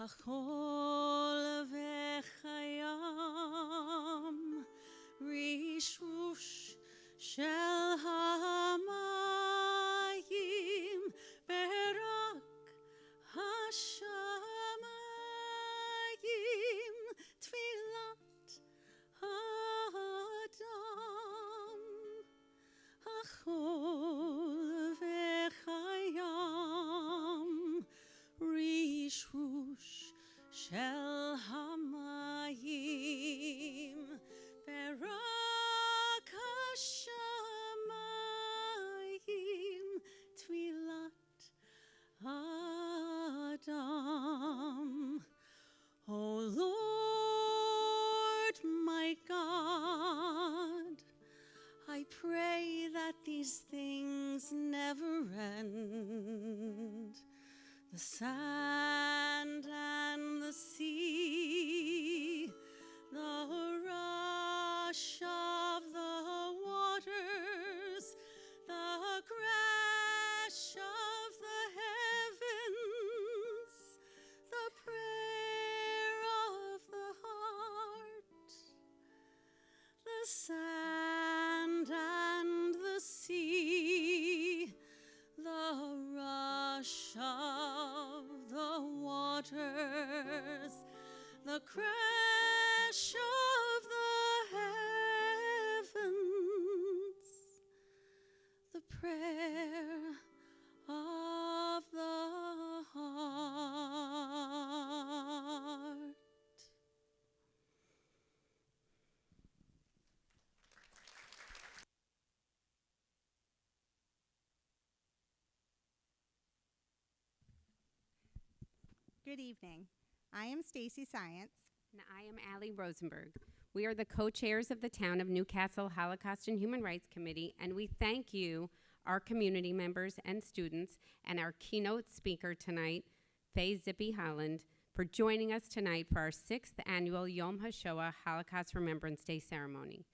החול וחיים, רישוש של המים, ורק השמיים, תפילת האדם. החול וחיים, רישוש של המים, ורק השמיים, תפילת האדם. O Lord, my God, I pray that these things never end. The sand and the sea, the rush of the waters, the crash of the heavens, the prayer of the heart, the sand and the sea, the rush of the waters, the crash of the heavens, the prayer of the heart. Good evening. I am Stacy Science. And I am Allie Rosenberg. We are the co-chairs of the Town of Newcastle Holocaust and Human Rights Committee, and we thank you, our community members and students, and our keynote speaker tonight, Faye Zippy Holland, for joining us tonight for our 6th annual Yom HaShoah Holocaust Remembrance Day ceremony.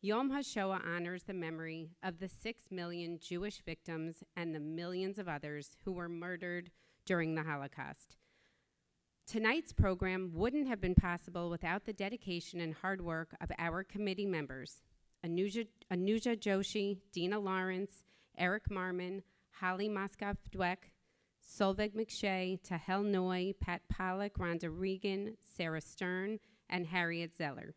Yom HaShoah honors the memory of the 6 million Jewish victims and the millions of others who were murdered during the Holocaust. Tonight's program wouldn't have been possible without the dedication and hard work of our committee members, Anuja Joshi, Dina Lawrence, Eric Marmon, Holly Moskoff-Dweck, Solveig McShay, Tahel Noy, Pat Pollack, Rhonda Regan, Sarah Stern, and Harriet Zeller.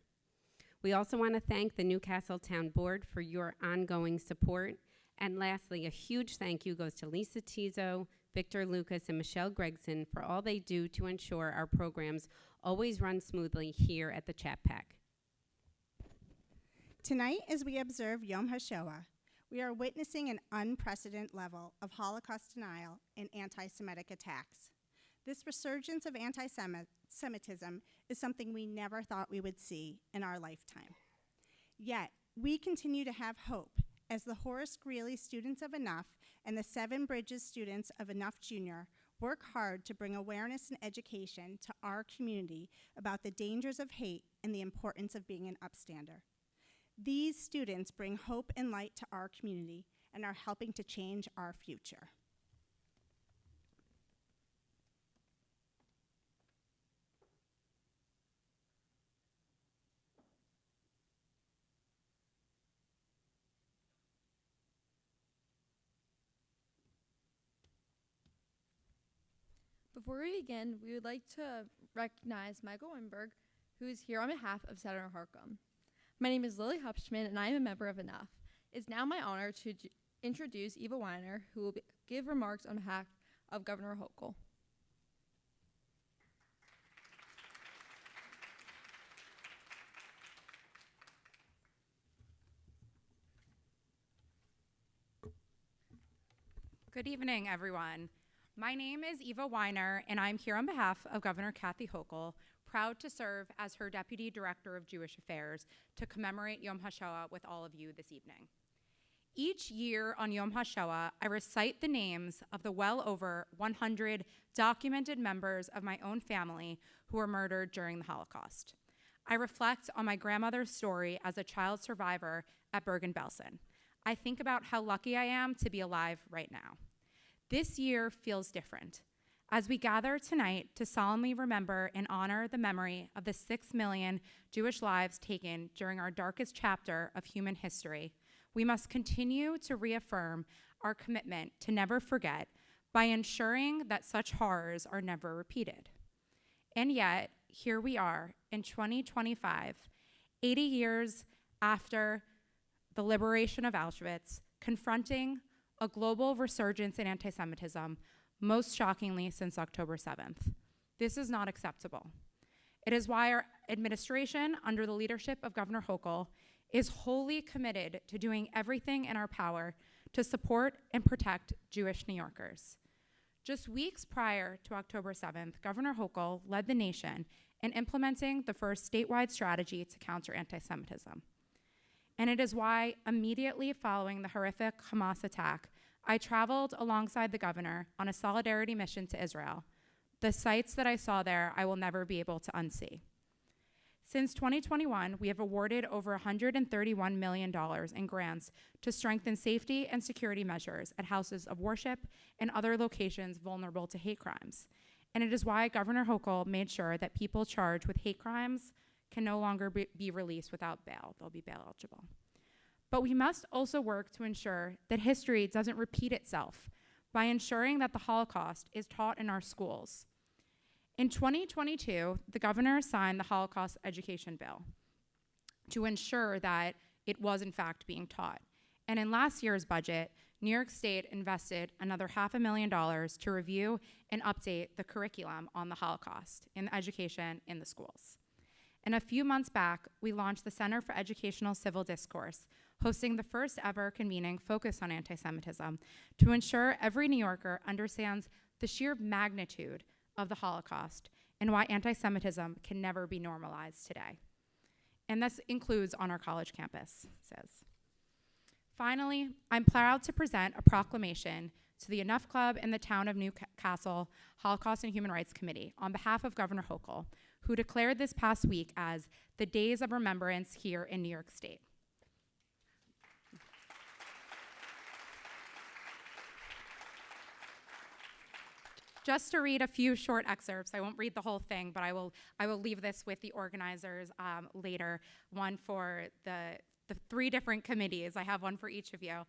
We also want to thank the Newcastle Town Board for your ongoing support. And lastly, a huge thank you goes to Lisa Tizo, Victor Lucas, and Michelle Gregson for all they do to ensure our programs always run smoothly here at the Chappaqua. Tonight, as we observe Yom HaShoah, we are witnessing an unprecedented level of Holocaust denial and anti-Semitic attacks. This resurgence of anti-Semitism is something we never thought we would see in our lifetime. Yet, we continue to have hope as the Horace Greeley students of Enough and the Seven Bridges students of Enough Junior work hard to bring awareness and education to our community about the dangers of hate and the importance of being an upstander. These students bring hope and light to our community and are helping to change our future. Before we begin, we would like to recognize Michael Winberg, who is here on behalf of Senator Harcum. My name is Lily Hupschman, and I am a member of Enough. It's now my honor to introduce Eva Weiner, who will give remarks on behalf of Governor Hochul. Good evening, everyone. My name is Eva Weiner, and I'm here on behalf of Governor Kathy Hochul, proud to serve as her Deputy Director of Jewish Affairs to commemorate Yom HaShoah with all of you this evening. Each year on Yom HaShoah, I recite the names of the well over 100 documented members of my own family who were murdered during the Holocaust. I reflect on my grandmother's story as a child survivor at Bergen-Belsen. I think about how lucky I am to be alive right now. This year feels different. As we gather tonight to solemnly remember and honor the memory of the 6 million Jewish lives taken during our darkest chapter of human history, we must continue to reaffirm our commitment to never forget by ensuring that such horrors are never repeated. And yet, here we are in 2025, 80 years after the liberation of Auschwitz, confronting a global resurgence in anti-Semitism, most shockingly since October 7th. This is not acceptable. It is why our administration, under the leadership of Governor Hochul, is wholly committed to doing everything in our power to support and protect Jewish New Yorkers. Just weeks prior to October 7th, Governor Hochul led the nation in implementing the first statewide strategy to counter anti-Semitism. And it is why, immediately following the horrific Hamas attack, I traveled alongside the governor on a solidarity mission to Israel. The sights that I saw there, I will never be able to unsee. Since 2021, we have awarded over $131 million in grants to strengthen safety and security measures at houses of worship and other locations vulnerable to hate crimes. And it is why Governor Hochul made sure that people charged with hate crimes can no longer be released without bail. They'll be bail eligible. But we must also work to ensure that history doesn't repeat itself by ensuring that the Holocaust is taught in our schools. In 2022, the governor signed the Holocaust Education Bill to ensure that it was in fact being taught. And in last year's budget, New York State invested another $500,000 to review and update the curriculum on the Holocaust in education in the schools. And a few months back, we launched the Center for Educational Civil Discourse, hosting the first ever convening focused on anti-Semitism to ensure every New Yorker understands the sheer magnitude of the Holocaust and why anti-Semitism can never be normalized today. And this includes on our college campus, Finally, I'm proud to present a proclamation to the Enough Club in the town of Newcastle Holocaust and Human Rights Committee on behalf of Governor Hochul, who declared this past week as the Days of Remembrance here in New York State. Just to read a few short excerpts, I won't read the whole thing, but I will leave this with the organizers later, one for the 3 different committees. I have one for each of you,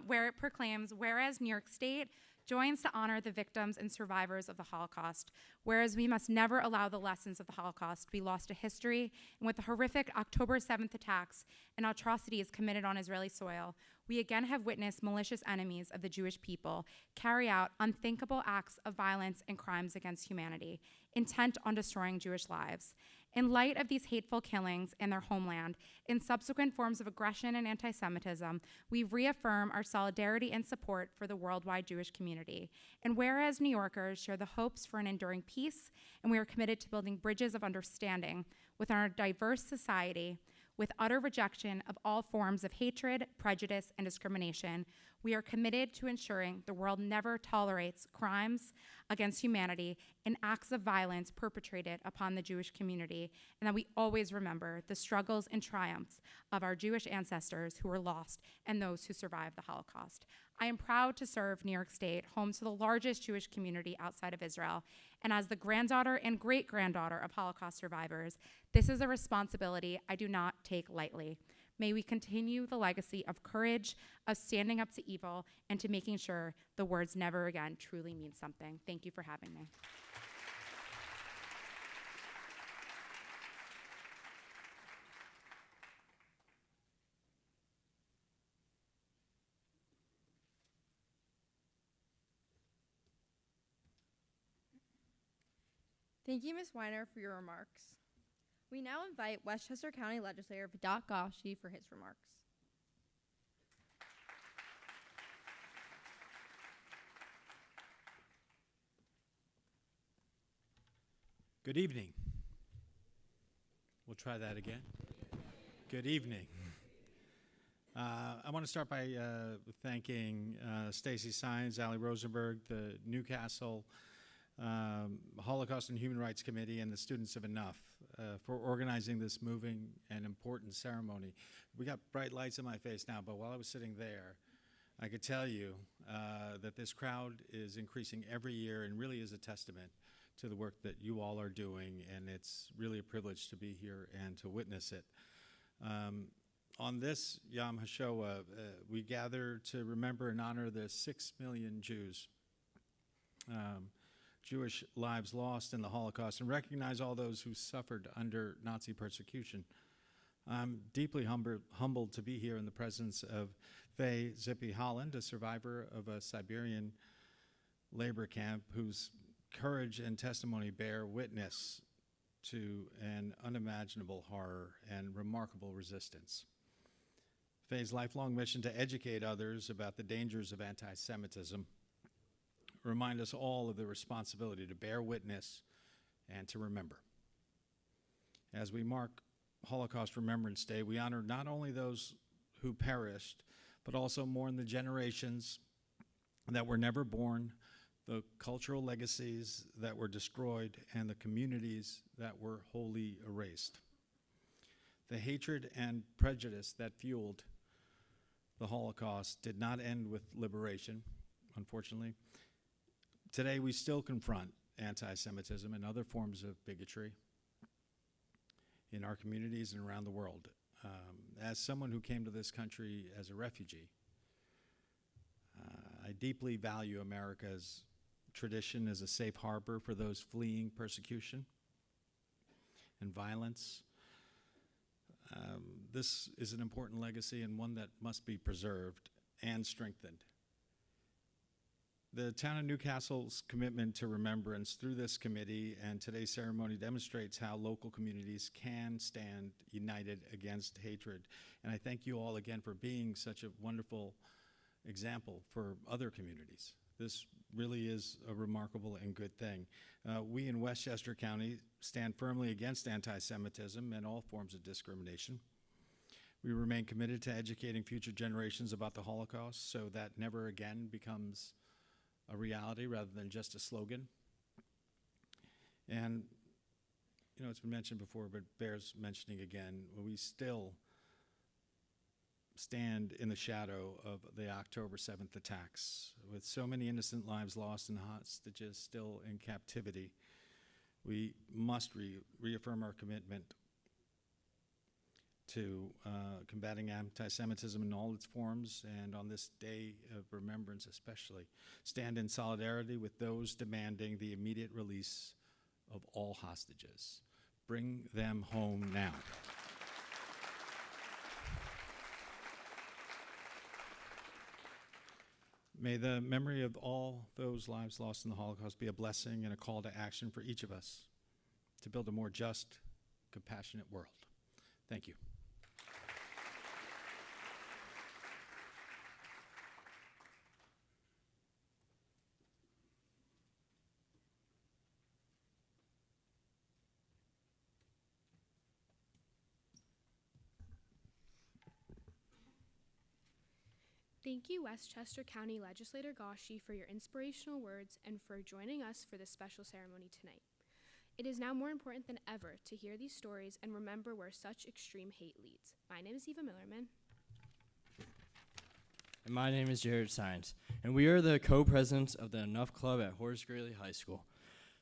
where it proclaims, whereas New York State joins to honor the victims and survivors of the Holocaust, whereas we must never allow the lessons of the Holocaust be lost to history, and with the horrific October 7th attacks and atrocities committed on Israeli soil, we again have witnessed malicious enemies of the Jewish people carry out unthinkable acts of violence and crimes against humanity, intent on destroying Jewish lives. In light of these hateful killings in their homeland, in subsequent forms of aggression and anti-Semitism, we reaffirm our solidarity and support for the worldwide Jewish community. And whereas New Yorkers share the hopes for an enduring peace, and we are committed to building bridges of understanding within our diverse society, with utter rejection of all forms of hatred, prejudice, and discrimination, we are committed to ensuring the world never tolerates crimes against humanity and acts of violence perpetrated upon the Jewish community, and that we always remember the struggles and triumphs of our Jewish ancestors who were lost and those who survived the Holocaust. I am proud to serve New York State, home to the largest Jewish community outside of Israel, and as the granddaughter and great-granddaughter of Holocaust survivors, this is a responsibility I do not take lightly. May we continue the legacy of courage, of standing up to evil, and to making sure the words never again truly mean something. Thank you for having me. Thank you, Ms. Weiner, for your remarks. We now invite Westchester County Legislator Vidat Ghashi for his remarks. Good evening. We'll try that again. Good evening. I want to start by thanking Stacy Sines, Ali Rosenberg, the Newcastle Holocaust and Human Rights Committee, and the students of Enough for organizing this moving and important ceremony. We got bright lights in my face now, but while I was sitting there, I could tell you that this crowd is increasing every year and really is a testament to the work that you all are doing, and it's really a privilege to be here and to witness it. On this Yom HaShoah, we gather to remember and honor the 6 million Jews, Jewish lives lost in the Holocaust, and recognize all those who suffered under Nazi persecution. I'm deeply humbled to be here in the presence of Faye Zippy Holland, a survivor of a Siberian labor camp whose courage and testimony bear witness to an unimaginable horror and remarkable resistance. Faye's lifelong mission to educate others about the dangers of anti-Semitism remind us all of the responsibility to bear witness and to remember. As we mark Holocaust Remembrance Day, we honor not only those who perished, but also mourn the generations that were never born, the cultural legacies that were destroyed, and the communities that were wholly erased. The hatred and prejudice that fueled the Holocaust did not end with liberation, unfortunately. Today, we still confront anti-Semitism and other forms of bigotry in our communities and around the world. As someone who came to this country as a refugee, I deeply value America's tradition as a safe harbor for those fleeing persecution and violence. This is an important legacy and one that must be preserved and strengthened. The town of Newcastle's commitment to remembrance through this committee and today's ceremony demonstrates how local communities can stand united against hatred. And I thank you all again for being such a wonderful example for other communities. This really is a remarkable and good thing. We in Westchester County stand firmly against anti-Semitism and all forms of discrimination. We remain committed to educating future generations about the Holocaust so that never again becomes a reality rather than just a slogan. And, you know, it's been mentioned before, but bears mentioning again, we still stand in the shadow of the October 7th attacks. With so many innocent lives lost and hostages still in captivity, we must reaffirm our commitment to combating anti-Semitism in all its forms, and on this day of remembrance especially, stand in solidarity with those demanding the immediate release of all hostages. Bring them home now. May the memory of all those lives lost in the Holocaust be a blessing and a call to action for each of us to build a more just, compassionate world. Thank you. Thank you, Westchester County Legislator Goshi, for your inspirational words and for joining us for this special ceremony tonight. It is now more important than ever to hear these stories and remember where such extreme hate leads. My name is Eva Millerman. And my name is Jared Sines, and we are the co-presidents of the Enough Club at Horace Greeley High School.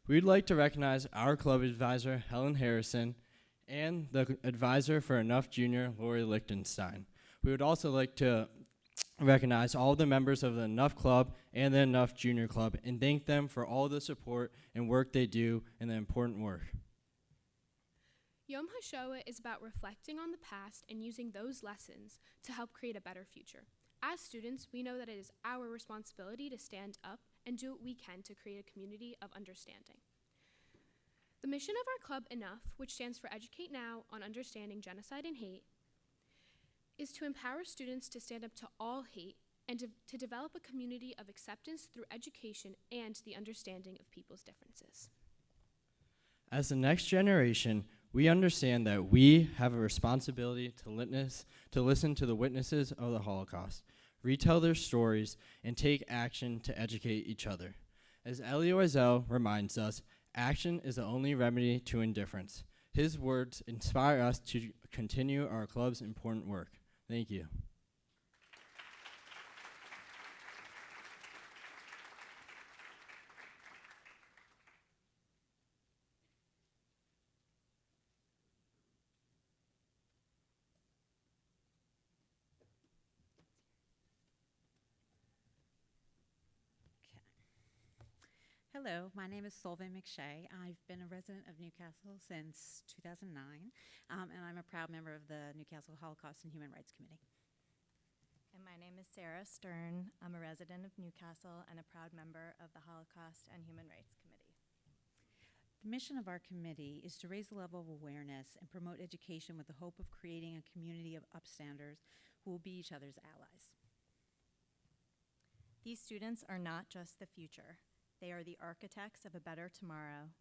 We'd like to recognize our club advisor, Helen Harrison, and the advisor for Enough Junior, Lori Lichtenstein. We would also like to recognize all the members of the Enough Club and the Enough Junior Club and thank them for all the support and work they do and the important work. Yom HaShoah is about reflecting on the past and using those lessons to help create a better future. As students, we know that it is our responsibility to stand up and do what we can to create a community of understanding. The mission of our club, Enough, which stands for Educate Now on Understanding Genocide and Hate, is to empower students to stand up to all hate and to develop a community of acceptance through education and the understanding of people's differences. As the next generation, we understand that we have a responsibility to listen to the witnesses of the Holocaust, retell their stories, and take action to educate each other. As Elie Wiesel reminds us, action is the only remedy to indifference. His words inspire us to continue our club's important work. Thank you. Hello, my name is Solveig McShay. I've been a resident of Newcastle since 2009, and I'm a proud member of the Newcastle Holocaust and Human Rights Committee. And my name is Sarah Stern. I'm a resident of Newcastle and a proud member of the Holocaust and Human Rights Committee. The mission of our committee is to raise the level of awareness and promote education with the hope of creating a community of upstanders who will be each other's allies. These students are not just the future. They are the architects of a better tomorrow.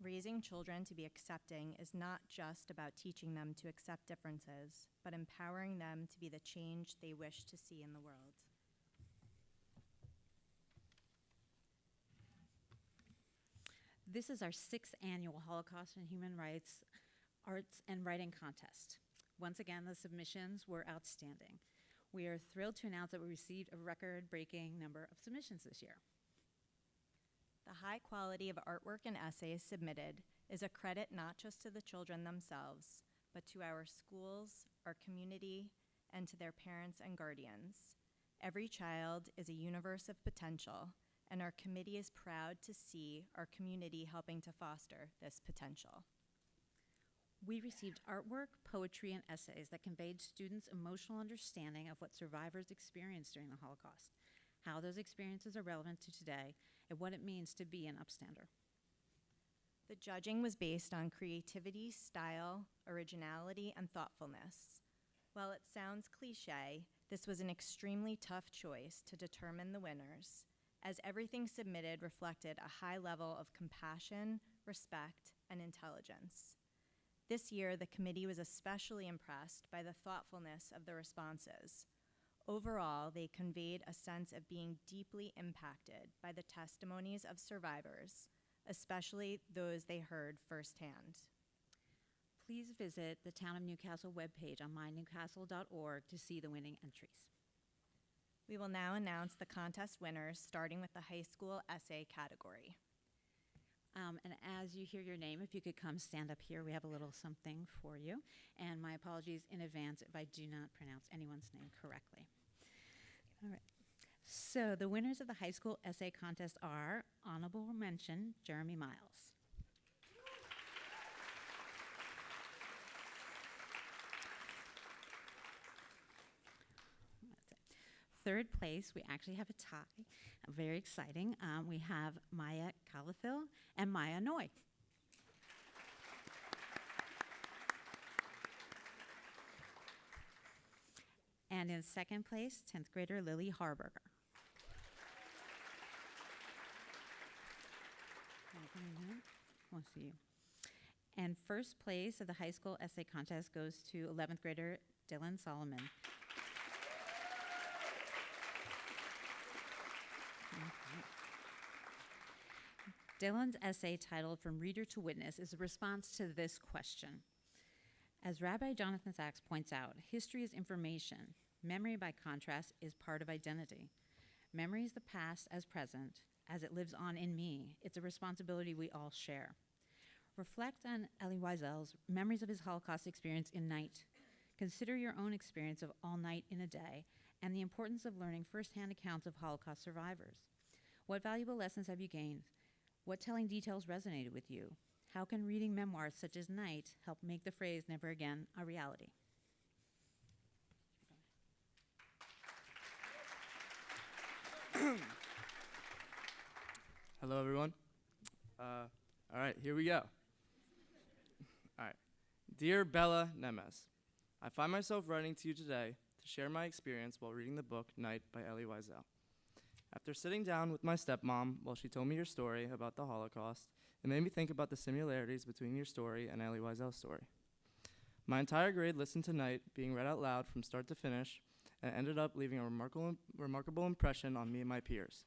Raising children to be accepting is not just about teaching them to accept differences, but empowering them to be the change they wish to see in the world. This is our 6th annual Holocaust and Human Rights Arts and Writing Contest. Once again, the submissions were outstanding. We are thrilled to announce that we received a record-breaking number of submissions this year. The high quality of artwork and essays submitted is a credit not just to the children themselves, but to our schools, our community, and to their parents and guardians. Every child is a universe of potential, and our committee is proud to see our community helping to foster this potential. We received artwork, poetry, and essays that conveyed students' emotional understanding of what survivors experienced during the Holocaust, how those experiences are relevant to today, and what it means to be an upstander. The judging was based on creativity, style, originality, and thoughtfulness. While it sounds cliche, this was an extremely tough choice to determine the winners, as everything submitted reflected a high level of compassion, respect, and intelligence. This year, the committee was especially impressed by the thoughtfulness of the responses. Overall, they conveyed a sense of being deeply impacted by the testimonies of survivors, especially those they heard firsthand. Please visit the Town of Newcastle webpage on mynewcastle.org to see the winning entries. We will now announce the contest winners, starting with the high school essay category. And as you hear your name, if you could come stand up here, we have a little something for you. And my apologies in advance if I do not pronounce anyone's name correctly. All right. So the winners of the high school essay contest are honorable mention, Jeremy Miles. Third place, we actually have a tie. Very exciting. We have Maya Caliphil and Maya Noy. And in second place, 10th grader Lily Harburger. We'll see you. And first place of the high school essay contest goes to 11th grader Dylan Solomon. Dylan's essay, titled From Reader to Witness, is a response to this question. As Rabbi Jonathan Sachs points out, history is information. Memory, by contrast, is part of identity. Memory is the past as present, as it lives on in me. It's a responsibility we all share. Reflect on Elie Wiesel's memories of his Holocaust experience in night. Consider your own experience of all night in a day and the importance of learning firsthand accounts of Holocaust survivors. What valuable lessons have you gained? What telling details resonated with you? How can reading memoirs such as Night help make the phrase never again a reality? Hello, everyone. All right, here we go. All right. Dear Bella Nemes, I find myself writing to you today to share my experience while reading the book Night by Elie Wiesel. After sitting down with my stepmom while she told me your story about the Holocaust, it made me think about the similarities between your story and Elie Wiesel's story. My entire grade listened to Night being read out loud from start to finish, and it ended up leaving a remarkable impression on me and my peers.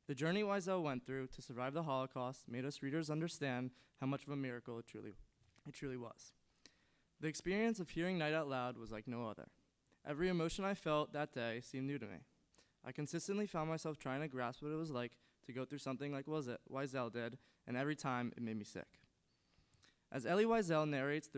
The journey Wiesel went through to survive the Holocaust made us readers understand how much of a miracle it truly was. The experience of hearing Night out loud was like no other. Every emotion I felt that day seemed new to me. I consistently found myself trying to grasp what it was like to go through something like Wiesel did, and every time it made me sick. As Elie Wiesel narrates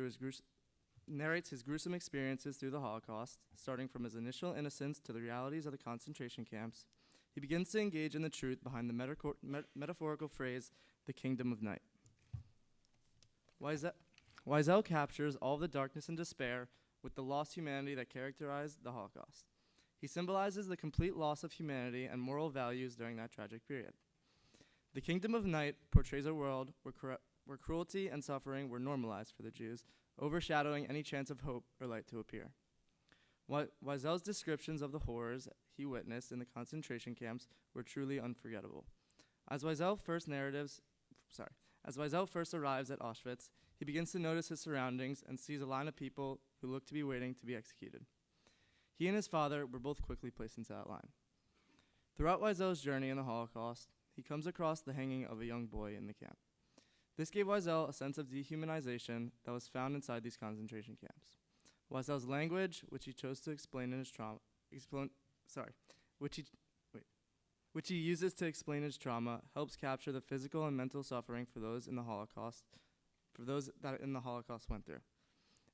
his gruesome experiences through the Holocaust, starting from his initial innocence to the realities of the concentration camps, He begins to engage in the truth behind the metaphorical phrase, the kingdom of night. Wiesel captures all of the darkness and despair with the lost humanity that characterized the Holocaust. He symbolizes the complete loss of humanity and moral values during that tragic period. The kingdom of night portrays a world where cruelty and suffering were normalized for the Jews, overshadowing any chance of hope or light to appear. Wiesel's descriptions of the horrors he witnessed in the concentration camps were truly unforgettable. As Wiesel first arrives at Auschwitz, he begins to notice his surroundings and sees a line of people who look to be waiting to be executed. He and his father were both quickly placed into that line. Throughout Wiesel's journey in the Holocaust, he comes across the hanging of a young boy in the camp. This gave Wiesel a sense of dehumanization that was found inside these concentration camps. Wiesel's language, which he chose to explain in his which he uses to explain his trauma, helps capture the physical and mental suffering for those that in the Holocaust went through.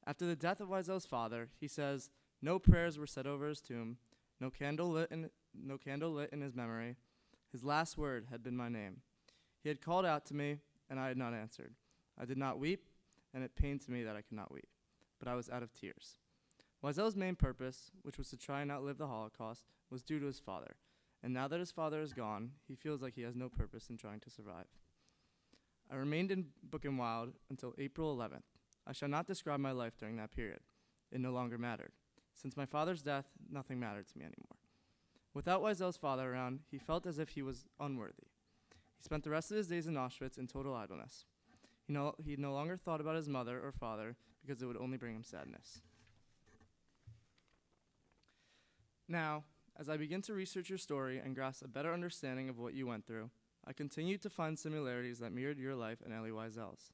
After the death of Wiesel's father, he says, "No prayers were said over his tomb, no candle lit in his memory. His last word had been my name. He had called out to me, and I had not answered. I did not weep, and it pained me that I could not weep, but I was out of tears." Wiesel's main purpose, which was to try and outlive the Holocaust, was due to his father, and now that his father is gone, he feels like he has no purpose in trying to survive. I remained in Buchenwald until April 11th. I shall not describe my life during that period. It no longer mattered. Since my father's death, nothing mattered to me anymore. Without Wiesel's father around, he felt as if he was unworthy. He spent the rest of his days in Auschwitz in total idleness. He no longer thought about his mother or father because it would only bring him sadness. Now, as I begin to research your story and grasp a better understanding of what you went through, I continued to find similarities that mirrored your life and Elie Wiesel's.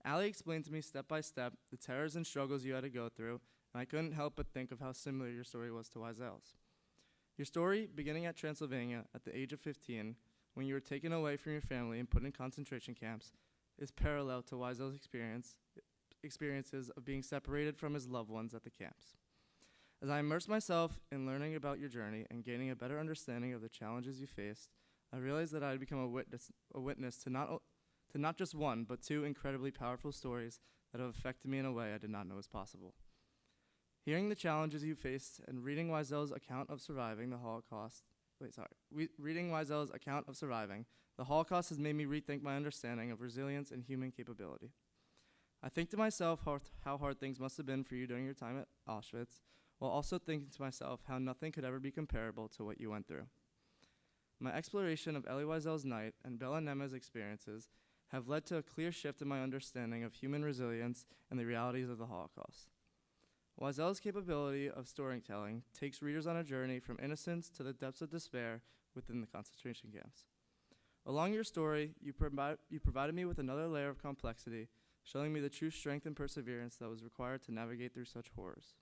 Allie explained to me step by step the terrors and struggles you had to go through, and I couldn't help but think of how similar your story was to Wiesel's. Your story, beginning at Transylvania at the age of 15, when you were taken away from your family and put in concentration camps, is parallel to Wiesel's experiences of being separated from his loved ones at the camps. As I immersed myself in learning about your journey and gaining a better understanding of the challenges you faced, I realized that I had become a witness to not just one, but two incredibly powerful stories that have affected me in a way I did not know was possible. Hearing the challenges you faced and reading Wiesel's account of surviving the Holocaust, the Holocaust has made me rethink my understanding of resilience and human capability. I think to myself how hard things must have been for you during your time at Auschwitz, while also thinking to myself how nothing could ever be comparable to what you went through. My exploration of Elie Wiesel's night and Bella Nema's experiences have led to a clear shift in my understanding of human resilience and the realities of the Holocaust. Wiesel's capability of storytelling takes readers on a journey from innocence to the depths of despair within the concentration camps. Along your story, you provided me with another layer of complexity, showing me the true strength and perseverance that was required to navigate through such horrors.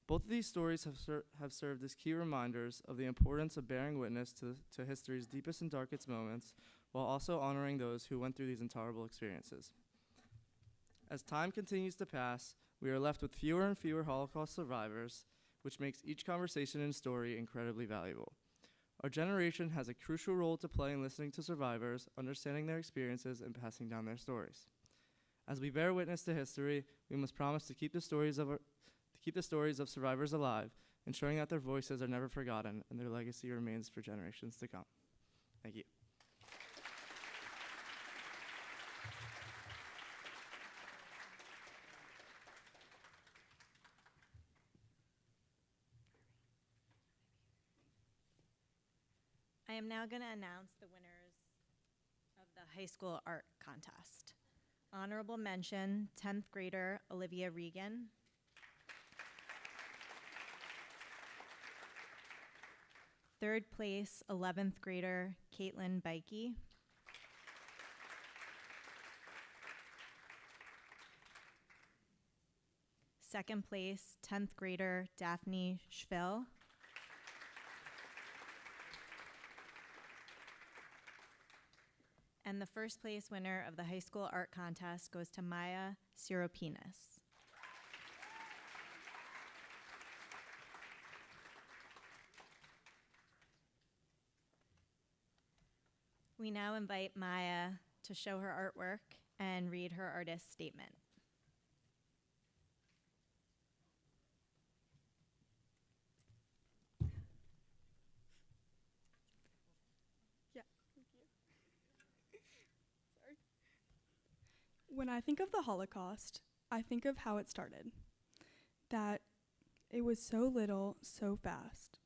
Both of these stories have served as key reminders of the importance of bearing witness to history's deepest and darkest moments, while also honoring those who went through these intolerable experiences. As time continues to pass, we are left with fewer and fewer Holocaust survivors, which makes each conversation and story incredibly valuable. Our generation has a crucial role to play in listening to survivors, understanding their experiences, and passing down their stories. As we bear witness to history, we must promise to keep the stories of survivors alive, ensuring that their voices are never forgotten and their legacy remains for generations to come. Thank you. I am now going to announce the winners of the high school art contest. Honorable mention, 10th grader Olivia Regan. Third place, 11th grader Caitlin Bikey. Second place, 10th grader Daphne Schvill. And the first place winner of the high school art contest goes to Maya Siropinas. We now invite Maya to show her artwork and read her artist's statement. When I think of the Holocaust, I think of how it started. That it was so little, so fast.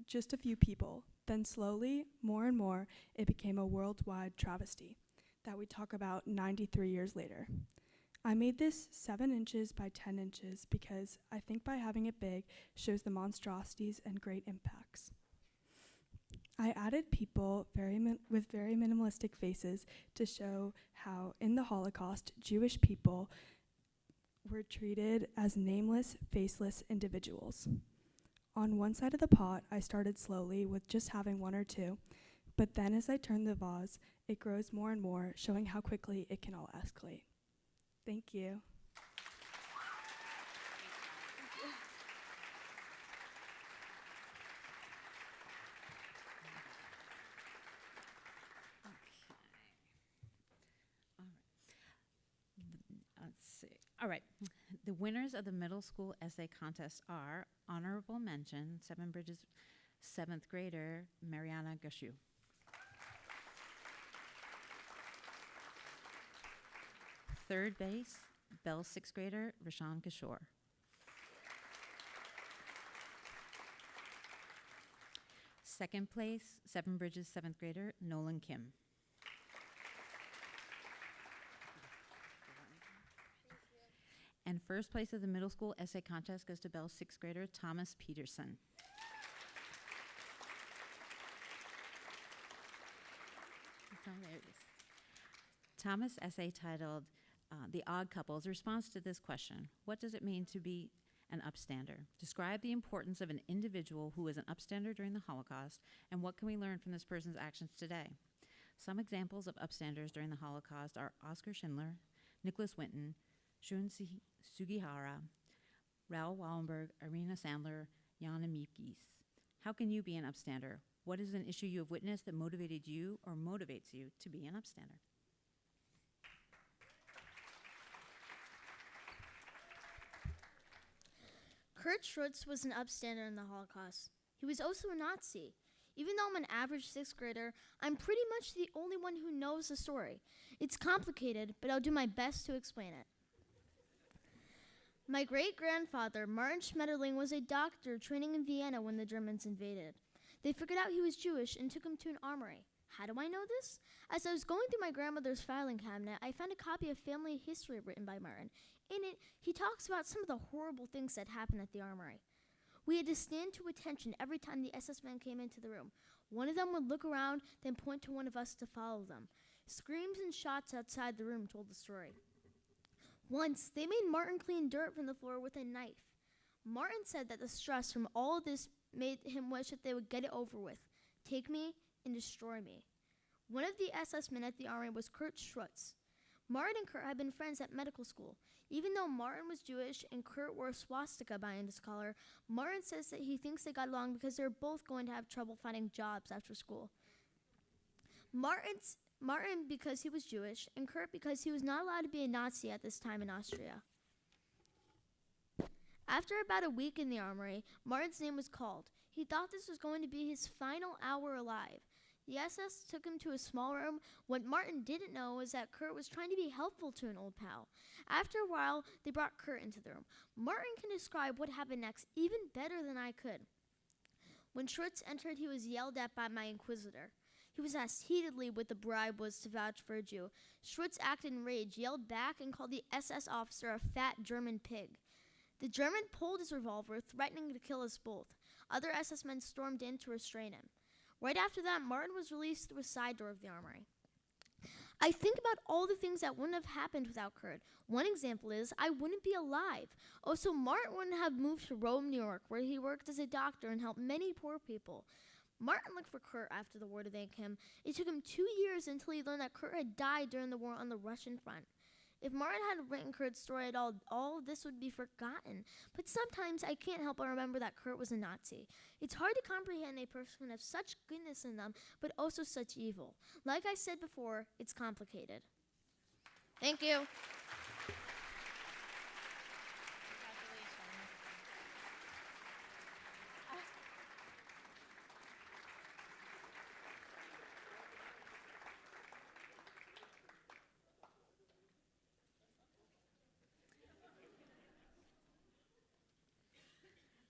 Just a few people. Then slowly, more and more, it became a worldwide travesty that we talk about 93 years later. I made this 7 inches by 10 inches because I think by having it big shows the monstrosities and great impacts. I added people with very minimalistic faces to show how in the Holocaust, Jewish people were treated as nameless, faceless individuals. On one side of the pot, I started slowly with just having 1 or 2, but then as I turn the vase, it grows more and more, showing how quickly it can all escalate. Thank you. Let's see. All right. The winners of the middle school essay contest are honorable mention, Seven Bridges 7th grader Mariana Gashu. Third base, Bell 6th grader Rashawn Kishore. Second place, Seven Bridges 7th grader Nolan Kim. And first place of the middle school essay contest goes to Bell 6th grader Thomas Peterson. So there it is. Thomas' essay titled The Odd Couple is a response to this question: what does it mean to be an upstander? Describe the importance of an individual who was an upstander during the Holocaust, and what can we learn from this person's actions today? Some examples of upstanders during the Holocaust are Oskar Schindler, Nicholas Winton, Shun Sugihara, Raoul Wallenberg, Irina Sandler, Jana Miepkes. How can you be an upstander? What is an issue you have witnessed that motivated you or motivates you to be an upstander? Kurt Schutz was an upstander in the Holocaust. He was also a Nazi. Even though I'm an average 6th grader, I'm pretty much the only one who knows the story. It's complicated, but I'll do my best to explain it. My great-grandfather, Martin Schmetterling, was a doctor training in Vienna when the Germans invaded. They figured out he was Jewish and took him to an armory. How do I know this? As I was going through my grandmother's filing cabinet, I found a copy of Family History written by Martin. In it, he talks about some of the horrible things that happened at the armory. We had to stand to attention every time the SS men came into the room. One of them would look around, then point to one of us to follow them. Screams and shots outside the room told the story. Once, they made Martin clean dirt from the floor with a knife. Martin said that the stress from all of this made him wish that they would get it over with, take me, and destroy me. One of the SS men at the armory was Kurt Schutz. Martin and Kurt had been friends at medical school. Even though Martin was Jewish and Kurt wore a swastika behind his collar, Martin says that he thinks they got along because they were both going to have trouble finding jobs after school. Martin because he was Jewish, and Kurt because he was not allowed to be a Nazi at this time in Austria. After about a week in the armory, Martin's name was called. He thought this was going to be his final hour alive. The SS took him to a small room. What Martin didn't know was that Kurt was trying to be helpful to an old pal. After a while, they brought Kurt into the room. Martin can describe what happened next even better than I could. When Schutz entered, he was yelled at by my inquisitor. He was asked heatedly what the bribe was to vouch for a Jew. Schutz acted in rage, yelled back, and called the SS officer a fat German pig. The German pulled his revolver, threatening to kill us both. Other SS men stormed in to restrain him. Right after that, Martin was released through a side door of the armory. I think about all the things that wouldn't have happened without Kurt. One example is I wouldn't be alive. Also, Martin wouldn't have moved to Rome, New York, where he worked as a doctor and helped many poor people. Martin looked for Kurt after the war to thank him. It took him 2 years until he learned that Kurt had died during the war on the Russian front. If Martin had written Kurt's story at all of this would be forgotten. But sometimes I can't help but remember that Kurt was a Nazi. It's hard to comprehend a person of such goodness in them, but also such evil. Like I said before, it's complicated. Thank you.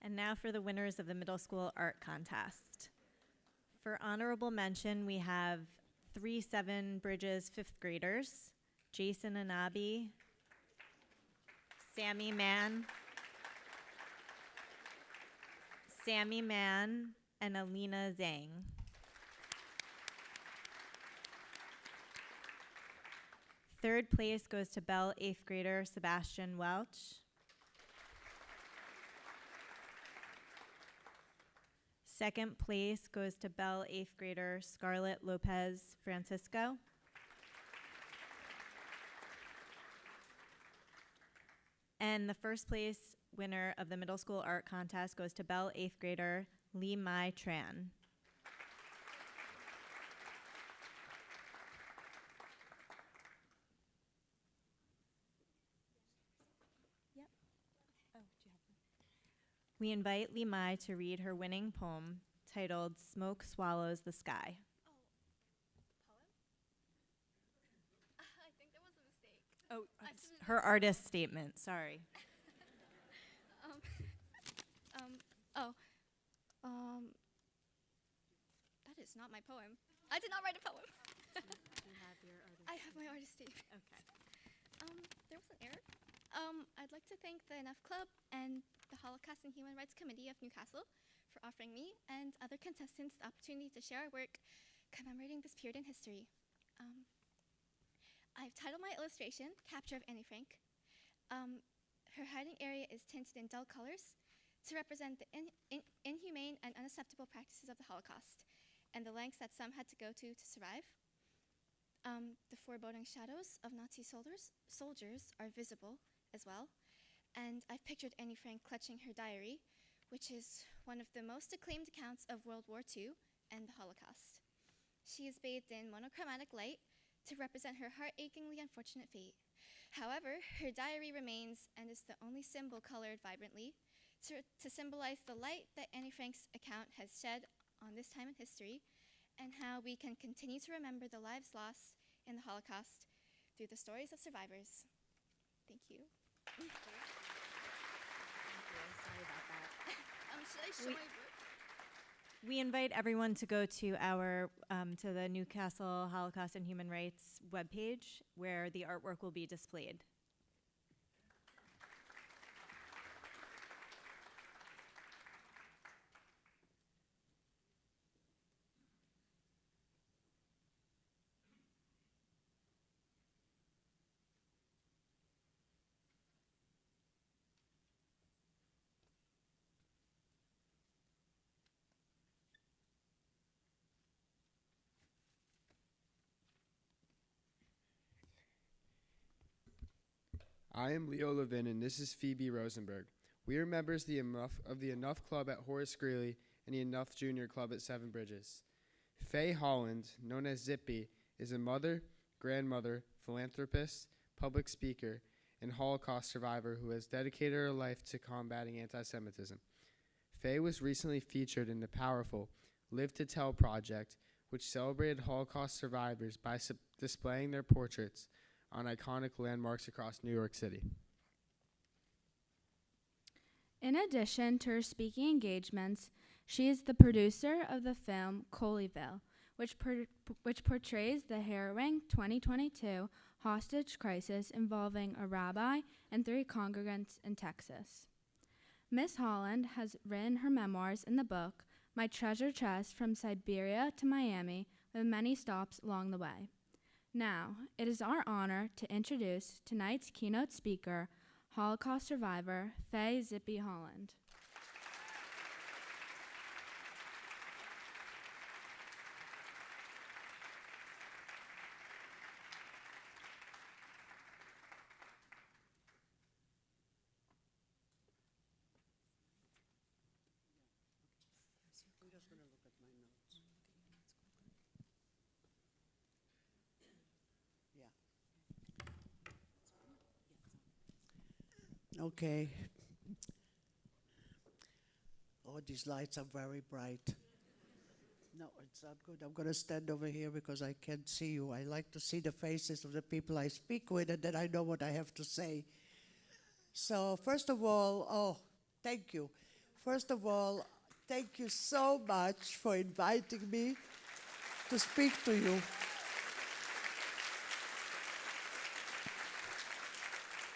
And now for the winners of the middle school art contest. For honorable mention, we have 3 Seven Bridges 5th graders, Jason Anabi, Sammy Mann, and Alina Zhang. Third place goes to Bell 8th grader Sebastian Welch. Second place goes to Bell 8th grader Scarlett Lopez Francisco. And the first place winner of the middle school art contest goes to Bell 8th grader Lee Mai Tran. We invite Lee Mai to read her winning poem titled Smoke Swallows the Sky. I think there was a mistake. Oh, her artist statement, sorry. That is not my poem. I did not write a poem. You have your artist I have my artist statement. Okay. There was an error. I'd like to thank the Enough Club and the Holocaust and Human Rights Committee of Newcastle for offering me and other contestants the opportunity to share our work commemorating this period in history. I've titled my illustration, Capture of Annie Frank. Her hiding area is tinted in dull colors to represent the inhumane and unacceptable practices of the Holocaust and the lengths that some had to go to survive. The foreboding shadows of Nazi soldiers are visible as well. And I've pictured Annie Frank clutching her diary, which is one of the most acclaimed accounts of World War II and the Holocaust. She is bathed in monochromatic light to represent her heart-achingly unfortunate fate. However, her diary remains and is the only symbol colored vibrantly to symbolize the light that Annie Frank's account has shed on this time in history and how we can continue to remember the lives lost in the Holocaust through the stories of survivors. Thank you. Thank you. Sorry about that. Should I show my book? We invite everyone to go to our to the Newcastle Holocaust and Human Rights webpage where the artwork will be displayed. I am Leo Levin, and this is Phoebe Rosenberg. We are members of the Enough Club at Horace Greeley and the Enough Junior Club at Seven Bridges. Faye Holland, known as Zippy, is a mother, grandmother, philanthropist, public speaker, and Holocaust survivor who has dedicated her life to combating anti-Semitism. Faye was recently featured in the powerful Live to Tell project, which celebrated Holocaust survivors by displaying their portraits on iconic landmarks across New York City. In addition to her speaking engagements, she is the producer of the film Colleyville, which portrays the harrowing 2022 hostage crisis involving a rabbi and 3 congregants in Texas. Miss Holland has written her memoirs in the book My Treasure Chest from Siberia to Miami, with many stops along the way. Now, it is our honor to introduce tonight's keynote speaker, Holocaust survivor Faye Zippy Holland. Okay. Oh, these lights are very bright. No, it's not good. I'm going to stand over here because I can't see you. I like to see the faces of the people I speak with, and then I know what I have to say. So, first of all, thank you. First of all, thank you so much for inviting me to speak to you.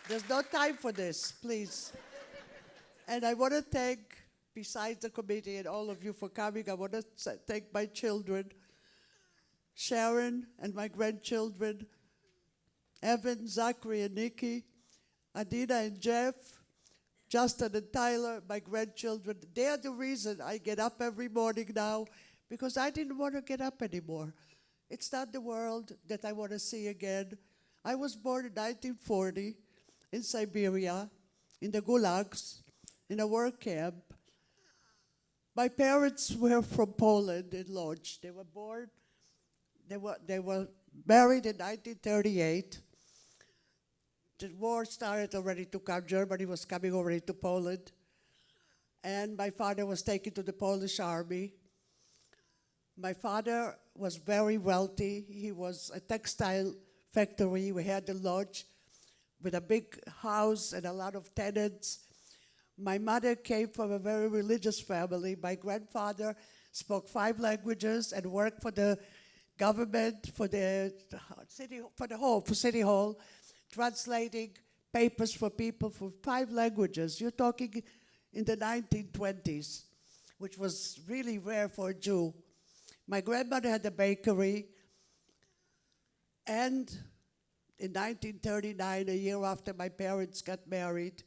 There's no time for this, please. And I want to thank, besides the committee and all of you for coming, I want to thank my children, Sharon and my grandchildren, Evan, Zachary, and Nikki, Adina and Jeff, Justin and Tyler, my grandchildren. They are the reason I get up every morning now, because I didn't want to get up anymore. It's not the world that I want to see again. I was born in 1940 in Siberia, in the gulags, in a work camp. My parents were from Poland in Lodz. They were married in 1938. The war started already to come. Germany was coming already to Poland. And my father was taken to the Polish army. My father was very wealthy. He was a textile factory. We had a lodge with a big house and a lot of tenants. My mother came from a very religious family. My grandfather spoke 5 languages and worked for the government, for City Hall, translating papers for people for 5 languages. You're talking in the 1920s, which was really rare for a Jew. My grandmother had a bakery, and in 1939, a year after my parents got married,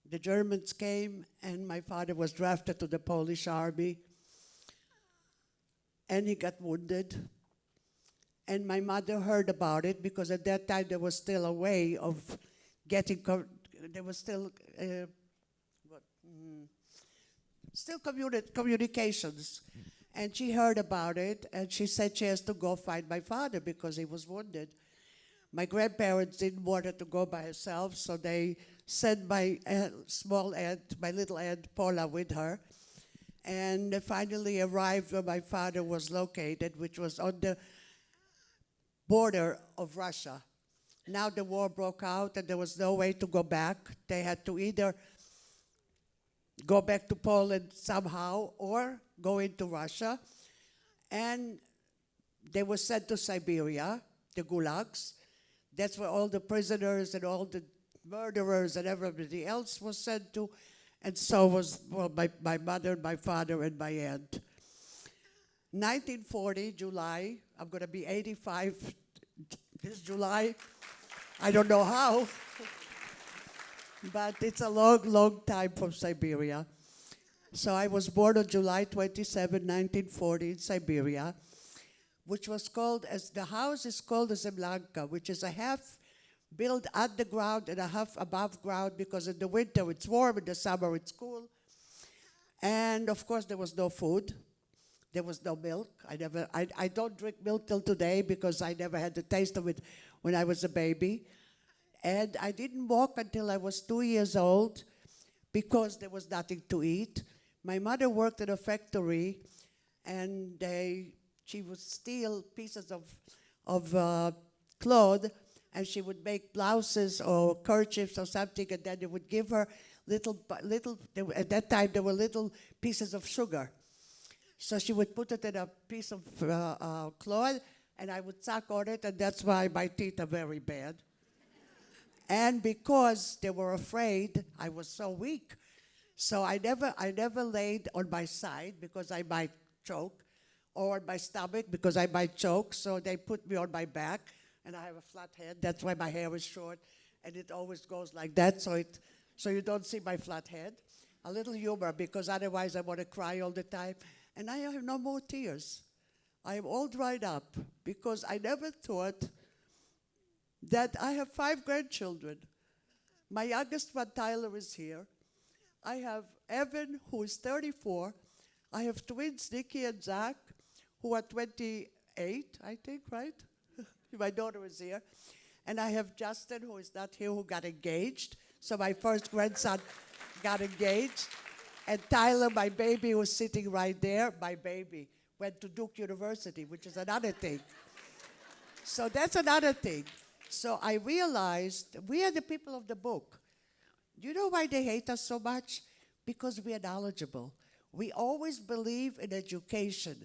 the Germans came, and my father was drafted to the Polish army, and he got wounded. And my mother heard about it, because at that time there was still a way of getting, there was still, communications. And she heard about it, and she said she has to go find my father because he was wounded. My grandparents didn't want her to go by herself, so they sent my small aunt, my little aunt Paula, with her. And they finally arrived where my father was located, which was on the border of Russia. Now the war broke out, and there was no way to go back. They had to either go back to Poland somehow or go into Russia. And they were sent to Siberia, the gulags. That's where all the prisoners and all the murderers and everybody else was sent to. And so was my mother, my father, and my aunt. 1940, July, I'm going to be 85 this July. I don't know how, but it's a long, long time from Siberia. So I was born on July 27, 1940 in Siberia, which was called, as the house is called a Zemlanka, which is a half built underground and a half above ground, because in the winter it's warm, in the summer it's cool. And of course there was no food. There was no milk. I don't drink milk till today because I never had the taste of it when I was a baby. And I didn't walk until I was 2 years old because there was nothing to eat. My mother worked in a factory, and she would steal pieces of cloth, and she would make blouses or kerchiefs or something, and then they would give her at that time there were little pieces of sugar. So she would put it in a piece of cloth, and I would suck on it, and that's why my teeth are very bad. And because they were afraid I was so weak, so I never laid on my side because I might choke, or on my stomach because I might choke, so they put me on my back, and I have a flat head. That's why my hair is short, and it always goes like that, so you don't see my flat head. A little humor, because otherwise I want to cry all the time. And I have no more tears. I am all dried up because I never thought that I have 5 grandchildren. My youngest one, Tyler, is here. I have Evan, who is 34. I have twins, Nikki and Zach, who are 28, I think, right? My daughter is here. And I have Justin, who is not here, who got engaged So my first grandson got engaged. And Tyler, my baby, was sitting right there. My baby went to Duke University, which is another thing. So that's another thing. So I realized we are the people of the book. You know why they hate us so much? Because we are knowledgeable. We always believe in education.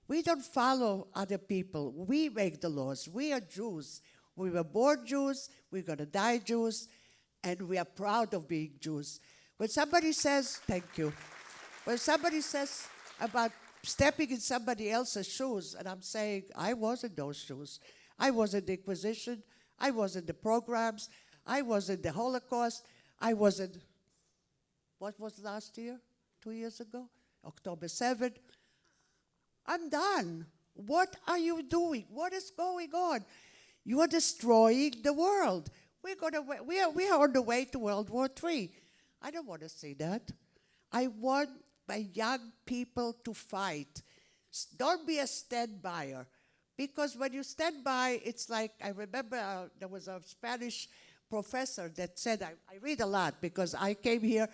We don't follow other people. We make the laws. We are Jews. We were born Jews. We're going to die Jews. And we are proud of being Jews. When somebody says, thank you, when somebody says about stepping in somebody else's shoes, and I'm saying, I was in those shoes. I was in the Inquisition. I was in the programs. I was in the Holocaust. I was in, what was last year? 2 years ago? October 7th. I'm done. What are you doing? What is going on? You are destroying the world. We are on the way to World War III. I don't want to see that. I want my young people to fight. Don't be a stand-byer. Because when you stand by, it's like, I remember there was a Spanish professor that said, I read a lot because I came here,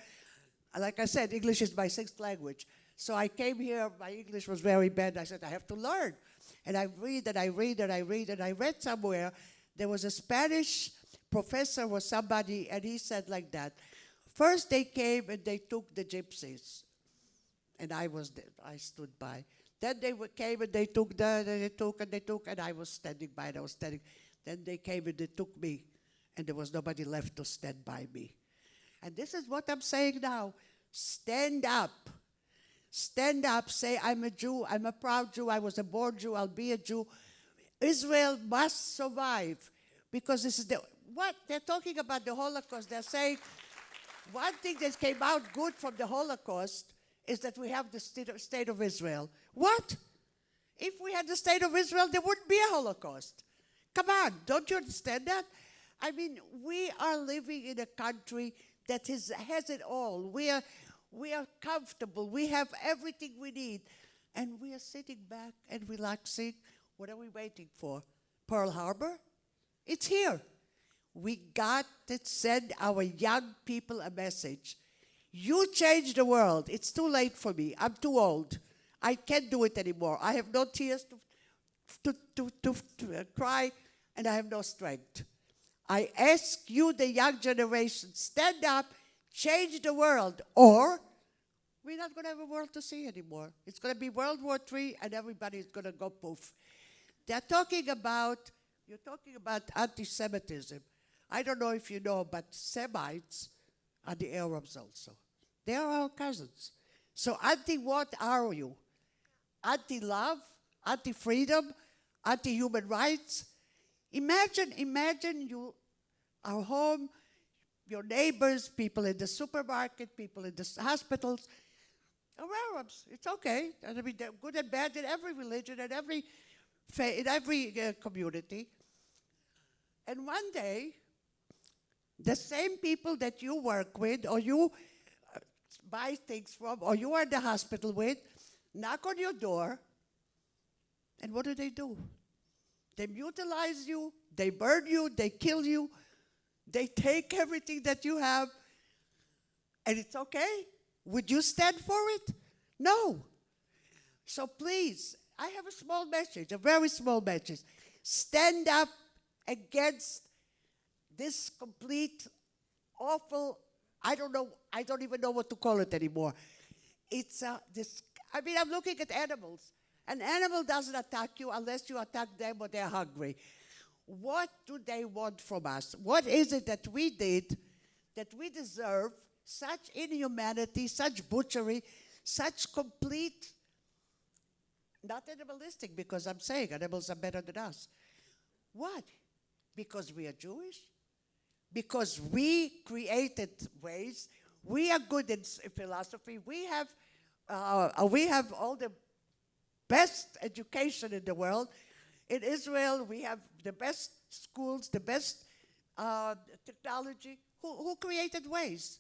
like I said, English is my sixth language. So I came here, my English was very bad. I said, I have to learn. And I read and I read and I read, and I read somewhere, there was a Spanish professor or somebody, and he said like that, first they came and they took the gypsies. And I stood by. Then they came and they took, and I was standing by, and I was standing. Then they came and they took me, and there was nobody left to stand by me. And this is what I'm saying now. Stand up. Stand up. Say, I'm a Jew. I'm a proud Jew. I was a born Jew. I'll be a Jew. Israel must survive. Because this is what they're talking about the Holocaust. They're saying one thing that came out good from the Holocaust is that we have the state of Israel. What? If we had the state of Israel, there wouldn't be a Holocaust. Come on, don't you understand that? I mean, we are living in a country that has it all. We are comfortable. We have everything we need. And we are sitting back and relaxing. What are we waiting for? Pearl Harbor? It's here. We got to send our young people a message. You change the world. It's too late for me. I'm too old. I can't do it anymore. I have no tears to cry, and I have no strength. I ask you, the young generation, stand up, change the world, or we're not going to have a world to see anymore. It's going to be World War III, and everybody's going to go poof. You're talking about anti-Semitism. I don't know if you know, but Semites are the Arabs also. They are our cousins. So anti-what are you? Anti-love? Anti-freedom? Anti-human rights? Imagine you are home, your neighbors, people in the supermarket, people in the hospitals, are Arabs. It's okay. I mean, they're good and bad in every religion and in every community. And one day, the same people that you work with or you buy things from or you are in the hospital with knock on your door, and what do? They mutilize you, they burn you, they kill you, they take everything that you have, and it's okay? Would you stand for it? No. So please, I have a small message, a very small message. Stand up against this complete, awful, I don't even know what to call it anymore. I'm looking at animals. An animal doesn't attack you unless you attack them or they're hungry. What do they want from us? What is it that we did that we deserve such inhumanity, such butchery, such complete, not animalistic, because I'm saying animals are better than us. What? Because we are Jewish? Because we created ways. We are good in philosophy. We have all the best education in the world. In Israel, we have the best schools, the best technology. Who created ways?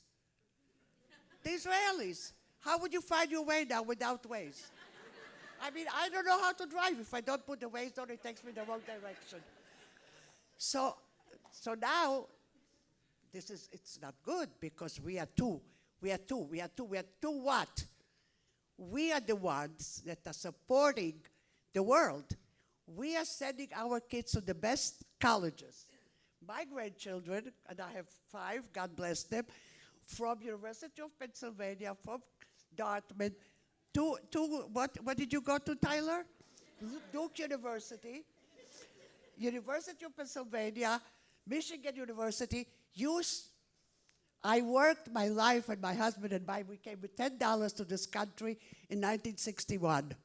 The Israelis. How would you find your way now without ways? I mean, I don't know how to drive. If I don't put the ways on, it takes me the wrong direction. So now, it's not good because we are two. We are two what? We are the ones that are supporting the world. We are sending our kids to the best colleges. My grandchildren, and I have 5, God bless them, from University of Pennsylvania, from Dartmouth, to what did you go to, Tyler? Duke University, University of Pennsylvania, Michigan University. I worked my life, and my husband and I, we came with $10 to this country in 1961.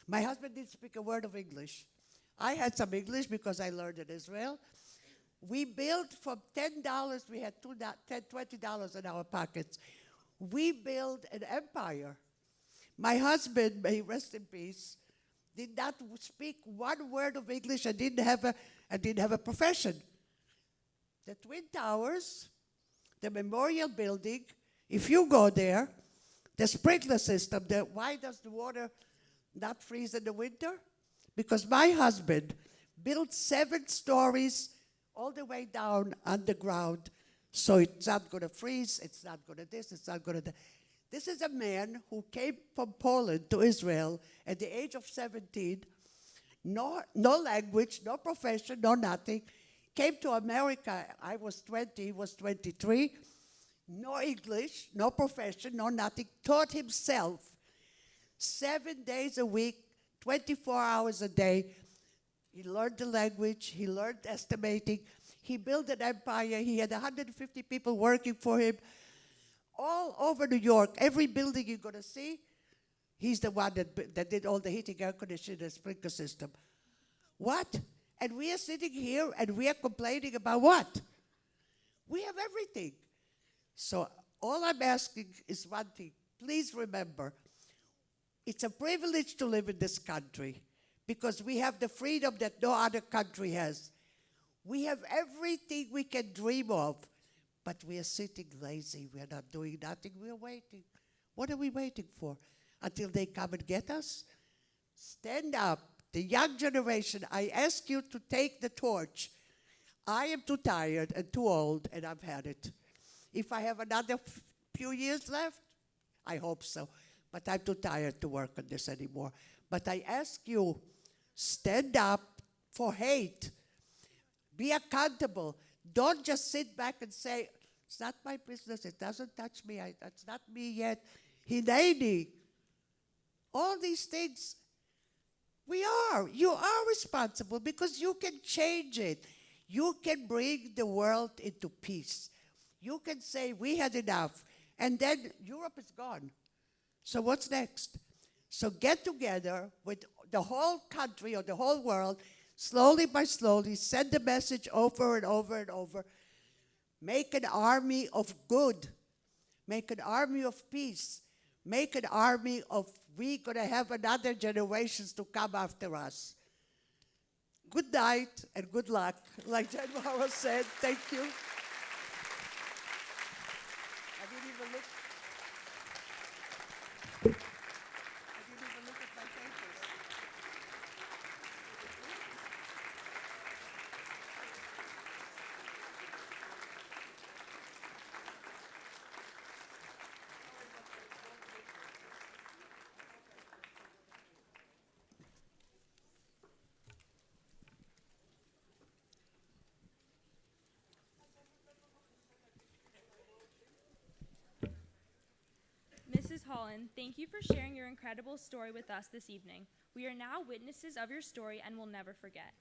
My husband didn't speak a word of English. I had some English because I learned in Israel. We built from $10, we had $20 in our pockets. We built an empire. My husband, may he rest in peace, did not speak one word of English and didn't have a profession. The Twin Towers, the Memorial Building, if you go there, the sprinkler system, why does the water not freeze in the winter? Because my husband built 7 stories all the way down underground, so it's not going to freeze, it's not going to this, it's not going to that. This is a man who came from Poland to Israel at the age of 17, no language, no profession, no nothing, came to America. I was 20, he was 23, no English, no profession, no nothing, taught himself 7 days a week, 24 hours a day. He learned the language, he learned estimating, he built an empire, he had 150 people working for him all over New York. Every building you're going to see, he's the one that did all the heating, air conditioning, and sprinkler system. What? And we are sitting here and we are complaining about what? We have everything. So all I'm asking is one thing. Please remember, it's a privilege to live in this country because we have the freedom that no other country has. We have everything we can dream of, but we are sitting lazy. We are not doing nothing. We are waiting. What are we waiting for? Until they come and get us? Stand up. The young generation, I ask you to take the torch. I am too tired and too old, and I've had it. If I have another few years left, I hope so. But I'm too tired to work on this anymore. But I ask you, stand up for hate. Be accountable. Don't just sit back and say, it's not my business, it doesn't touch me, it's not me yet. Hineni. All these things, you are responsible because you can change it. You can bring the world into peace. You can say, we had enough, and then Europe is gone. So what's next? So get together with the whole country or the whole world, slowly by slowly, send the message over and over and over. Make an army of good. Make an army of peace. Make an army of, we're going to have another generations to come after us. Good night and good luck. Like Jen Morrow said, thank you. I didn't even look. I didn't even look at my papers. Mrs. Holland, thank you for sharing your incredible story with us this evening. We are now witnesses of your story and will never forget.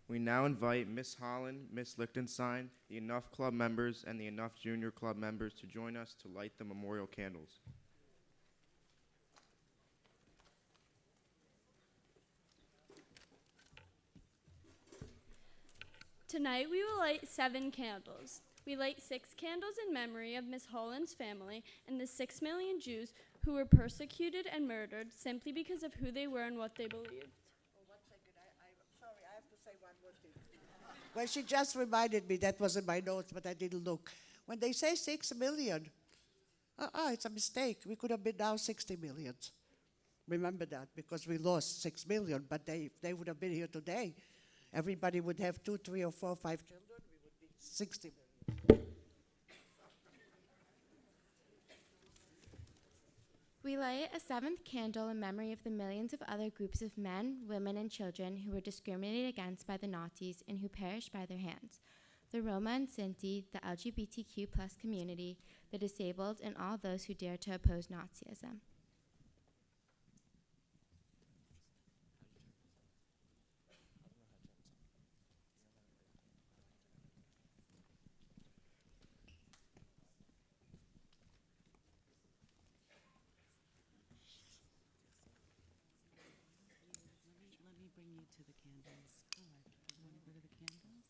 We now invite Miss Holland, Miss Lichtenstein, the Enough Club members, and the Enough Junior Club members to join us to light the memorial candles. Tonight we will light 7 candles. We light 6 candles in memory of Miss Holland's family and the 6 million Jews who were persecuted and murdered simply because of who they were and what they believed. Oh, 1 second. I'm sorry, I have to say one more thing. Well, she just reminded me, that was in my notes, but I didn't look. When they say 6 million, it's a mistake. We could have been now 60 million. Remember that, because we lost 6 million, but they would have been here today. everybody would have 2, 3, or 4, 5 children, we would be 60 million. We light a seventh candle in memory of the millions of other groups of men, women, and children who were discriminated against by the Nazis and who perished by their hands. The Roma and Sinti, the LGBTQ+ community, the disabled, and all those who dare to oppose Nazism. Let me bring you to the candles. All right. You want to go to the candles?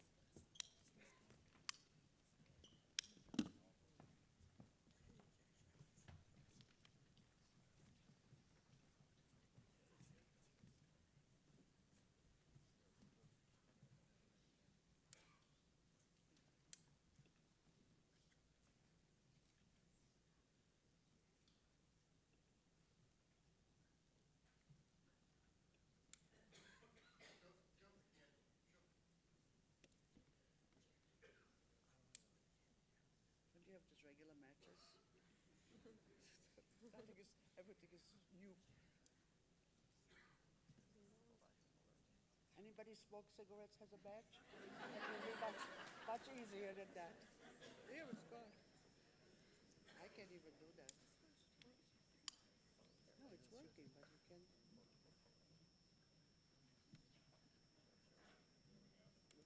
Don't you have just regular matches? Everything is new. Anybody smoke cigarettes has a badge? That's much easier than that. Here it's gone. I can't even do that. No, it's working, but you can.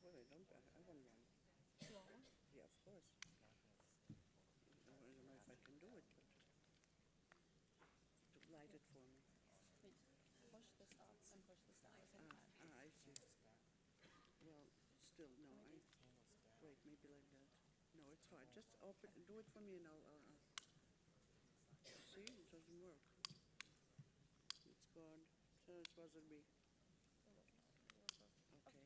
Well, I don't. I want one. You want one? Yeah, of course. I don't know if I can do it, but to light it for me. Push this up and push this down at the same time. I see. Well, still, no, wait, maybe like that. No, it's hard. Just open, do it for me and I'll see, it doesn't work. It's gone. So it wasn't me. Okay.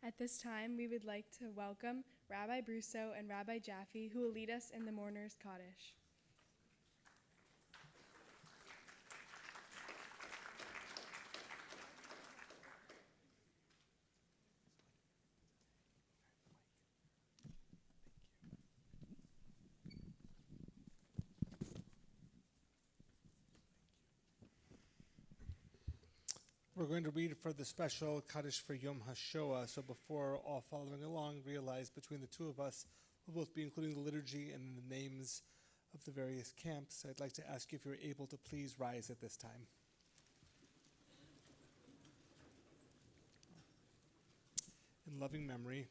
At this time, we would like to welcome Rabbi Brousseau and Rabbi Jaffe, who will lead us in the Mourner's Kaddish. We're going to read for the special Kaddish for Yom HaShoah. So before all following along, realize between the two of us, we'll both be including the liturgy and the names of the various camps. I'd like to ask you if you're able to please rise at this time. In loving memory,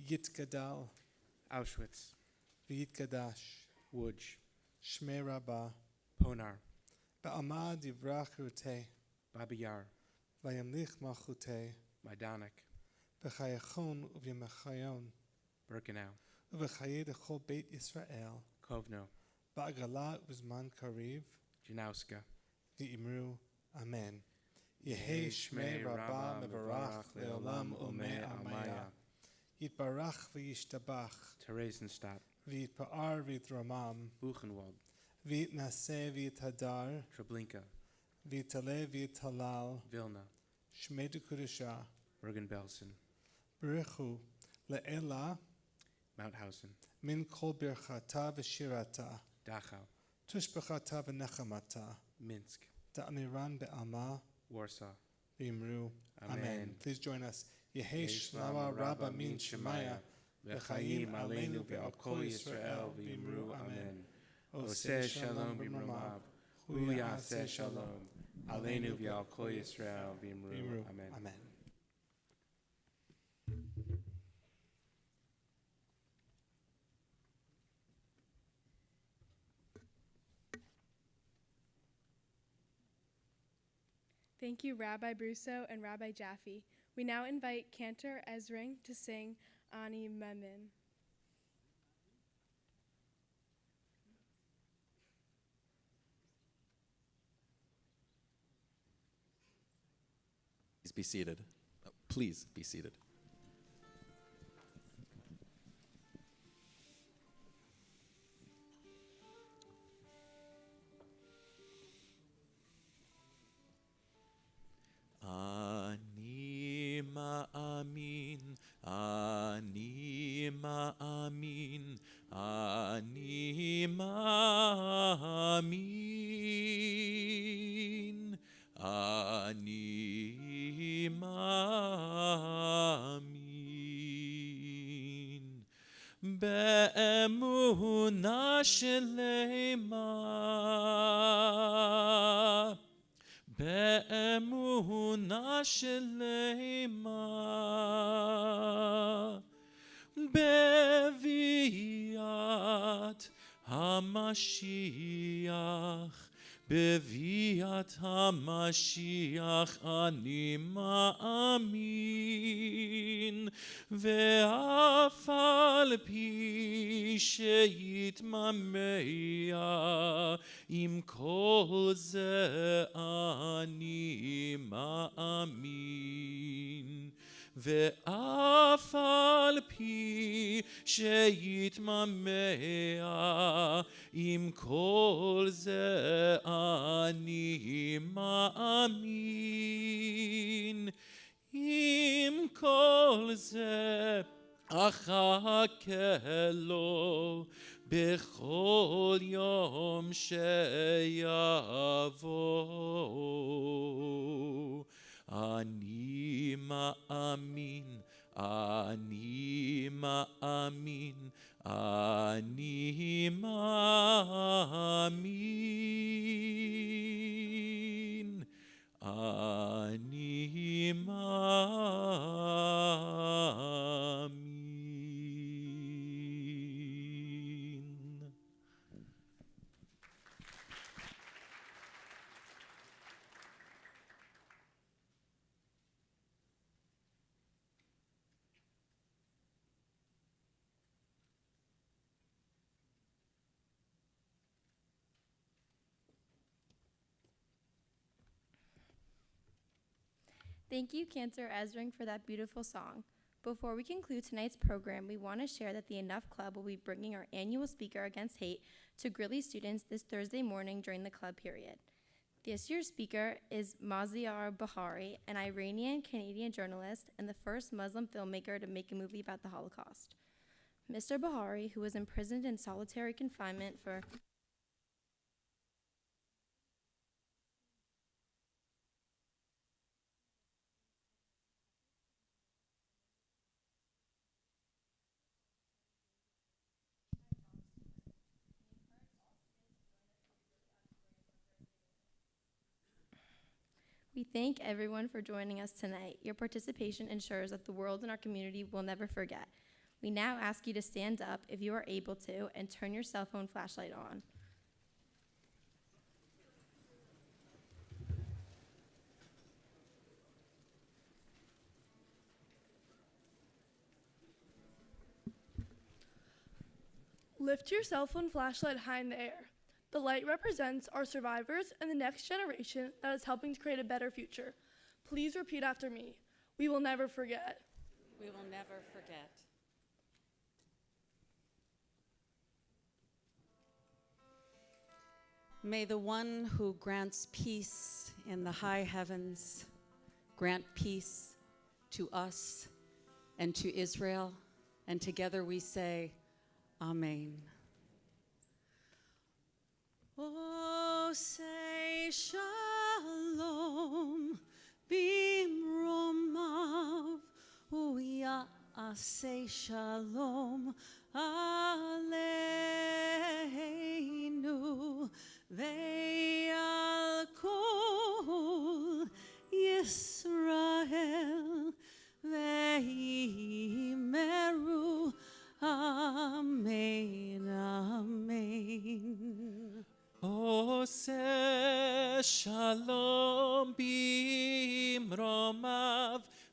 Yitgadal, Auschwitz, V'Yitgadash, Łódź, Shmei Rabbah, Ponar, Ba'amad Yivrach Rutei, Babi Yar, Vayamlich Malchutei, Majdanek, B'chayachon U'v'yemechayon, Birkenau, U'v'chayei Dechol Beit Yisrael, Kovno, Ba'agala Uzman Kariv, Janowska, V'imru, Amen. Yehei Shmei Rabbah Mevarach Le'olam Umei Amaya. Yitbarach V'yishtabach. Theresienstadt, V'yitpa'ar V'yitramam. Buchenwald, V'yitnaseh V'yithadar. Treblinka, V'yitaleh V'yithalal. Vilna, Shmei Dekudesha. Bergen-Belsen, B'richu Le'ela. Mauthausen, Min Kol Birchata V'shirata. Dachau, Tushbechata V'nechamata. Minsk, Da'amiran Be'alma. Warsaw, V'imru. Amen. Amen. Please join us. Yehei Shlama Rabba Min Shemaya. V'chayim Aleinu Ve'al Kol Yisrael. V'imru. Amen. Oseh Shalom B'mramav, Hu Yaseh Shalom, Aleinu v'al kol Yisrael v'imru. Amen. Amen. Thank you, Rabbi Brusso and Rabbi Jaffe. We now invite Cantor Ezring to sing Ani Memin. Please be seated. Please be seated. Ani ma'amin, ani ma'amin, ani ma'amin, ani ma'amin. Be'emunah shlema, be'emunah shlema, beviat HaMashiach, beviat HaMashiach ani ma'amin, ve'af al pi she'yitmamea, im kol ze ani ma'amin. ואף על פי שיתממע, עם כל זה אני מאמין. עם כל זה אחכה לו בכל יום שיבוא. אני מאמין, אני מאמין, אני מאמין, אני מאמין. Thank you, Cantor Ezring, for that beautiful song. Before we conclude tonight's program, we want to share that the Enough Club will be bringing our annual speaker against hate to Greeley students this Thursday morning during the club period. This year's speaker is Maziar Bahari, an Iranian-Canadian journalist and the first Muslim filmmaker to make a movie about the Holocaust. Mr. Bahari, who was imprisoned in solitary confinement for We thank everyone for joining us tonight. Your participation ensures that the world and our community will never forget. We now ask you to stand up if you are able to and turn your cell phone flashlight on. Lift your cell phone flashlight high in the air. The light represents our survivors and the next generation that is helping to create a better future. Please repeat after me. We will never forget. We will never forget. May the one who grants peace in the high heavens grant peace to us and to Israel, and together we say, Amen. Oh, say shalom, bimromav, uya say shalom, aleinu, ve'al kol Yisrael ve'imeru Amen, Amen. Ose shalom bimromav,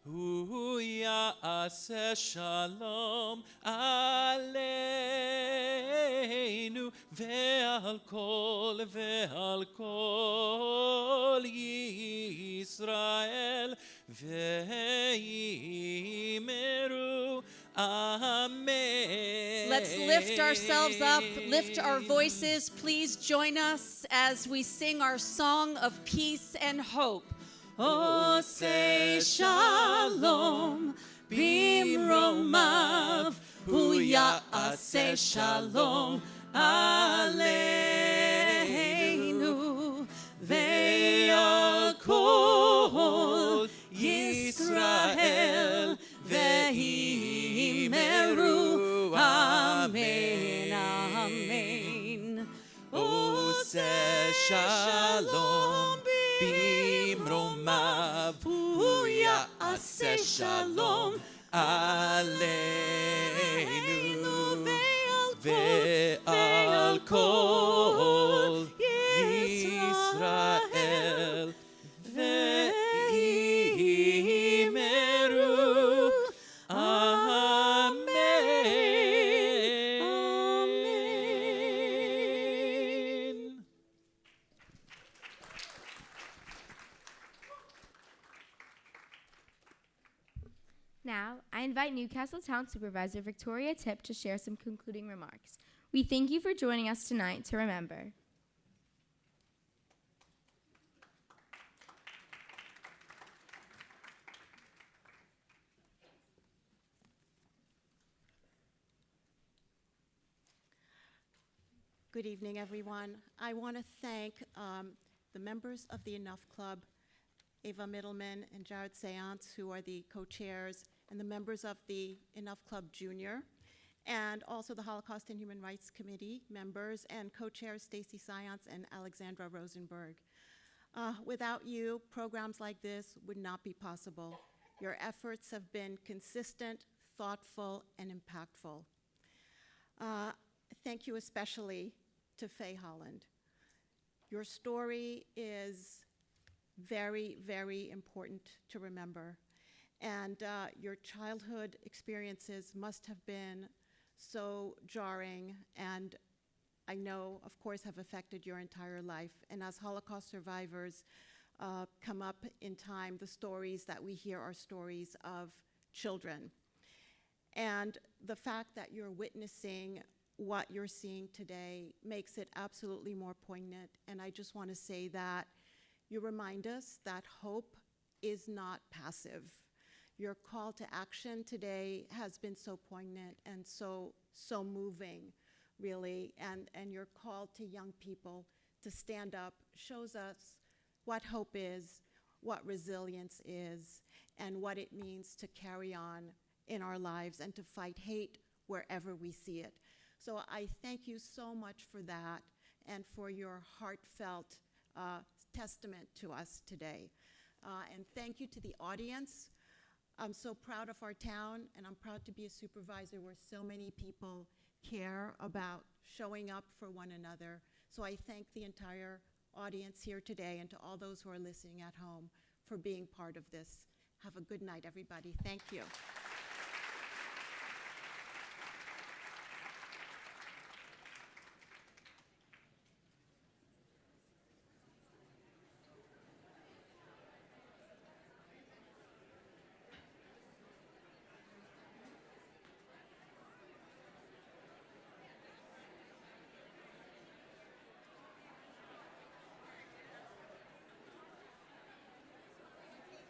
hu ya'aseh shalom aleinu, ve'al kol Yisrael, ve'imeru Amen. Let's lift ourselves up, lift our voices. Please join us as we sing our song of peace and hope. Oh, say shalom, bimromav, hu ya'aseh shalom aleinu, ve'al kol Yisrael, ve'imeru Amen, Amen. Ose shalom bimromav, hu ya'aseh shalom aleinu, ve'al kol Yisrael, ve'imeru Amen. Now, I invite Newcastle Town Supervisor Victoria Tipp to share some concluding remarks. We thank you for joining us tonight to remember. Good evening, everyone. I want to thank the members of the Enough Club, Ava Middleman and Jared Seance, who are the co-chairs, and the members of the Enough Club Junior, and also the Holocaust and Human Rights Committee members and co-chairs Stacy Seance and Alexandra Rosenberg. Without you, programs like this would not be possible. Your efforts have been consistent, thoughtful, and impactful. Thank you especially to Faye Holland. Your story is very, very important to remember. And your childhood experiences must have been so jarring and I know, of course, have affected your entire life. And as Holocaust survivors come up in time, the stories that we hear are stories of children. And the fact that you're witnessing what you're seeing today makes it absolutely more poignant. And I just want to say that you remind us that hope is not passive. Your call to action today has been so poignant and so moving, really. And your call to young people to stand up shows us what hope is, what resilience is, and what it means to carry on in our lives and to fight hate wherever we see it. So I thank you so much for that and for your heartfelt testament to us today. And thank you to the audience. I'm so proud of our town, and I'm proud to be a supervisor where so many people care about showing up for one another. So I thank the entire audience here today and to all those who are listening at home for being part of this. Have a good night, everybody. Thank you.